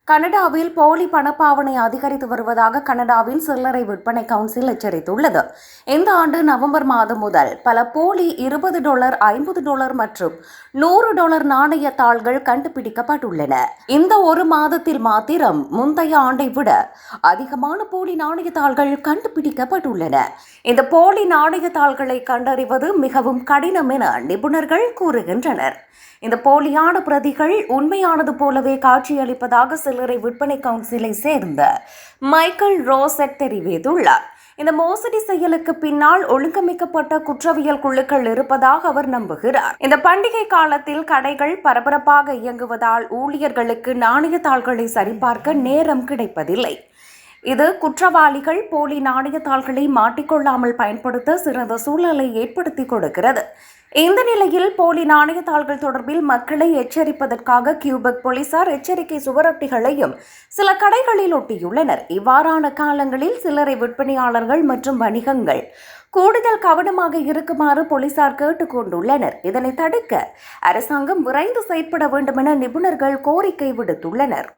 கனடாவில் போலி பணப்பாவனை அதிகரித்து வருவதாக கனடாவின் சில்லறை விற்பனை கவுன்சில் எச்சரித்துள்ளது. இந்த ஆண்டு நவம்பர் மாதம் முதல் பல போலி $20, $50 மற்றும் $100 நாணய தாள்கள் கண்டுபிடிக்கப்பட்டுள்ளன. இந்த ஒரு மாதத்தில் மாத்திரம் முந்தைய ஆண்டை விட அதிகமான போலி நாணய தாள்கள் கண்டுபிடிக்கப்பட்டுள்ளன. இந்த போலி நாணய தாள்களை கண்டறிவது மிகவும் கடினம் என நிபுணர்கள் கூறுகின்றனர். இந்த போலியான பிரதிகள் உண்மையானது போலவே காட்சியளிப்பதாக சில்லறை விற்பனை கவுன்சிலை சேர்ந்த மைக்கேல் ரோசெட் தெரிவித்துள்ளார். இந்த மோசடி செயலுக்கு பின்னால் ஒழுங்கமைக்கப்பட்ட குற்றவியல் குழுக்கள் இருப்பதாக அவர் நம்புகிறார். இந்த பண்டிகை காலத்தில் கடைகள் பரபரப்பாக இயங்குவதால் ஊழியர்களுக்கு நாணய தாள்களை சரிபார்க்க நேரம் கிடைப்பதில்லை. இது குற்றவாளிகள் போலி நாணய தாள்களை மாட்டிக்கொள்ளாமல் பயன்படுத்த சிறந்த சூழலை ஏற்படுத்தி கொடுக்கிறது. இந்த நிலையில் போலி நாணய தாள்கள் தொடர்பில் மக்களை எச்சரிப்பதற்காக கியூபெக் போலீசார் எச்சரிக்கை சுவரொட்டிகளையும் சில கடைகளில் ஒட்டியுள்ளனர். இவ்வாறான காலங்களில் சில்லறை விற்பனையாளர்கள் மற்றும் வணிகங்கள் கூடுதல் கவனமாக இருக்குமாறு போலீசார் கேட்டுக் கொண்டுள்ளனர். இதனை தடுக்க அரசாங்கம் விரைந்து செயற்பட வேண்டும் என நிபுணர்கள் கோரிக்கை விடுத்துள்ளனர்.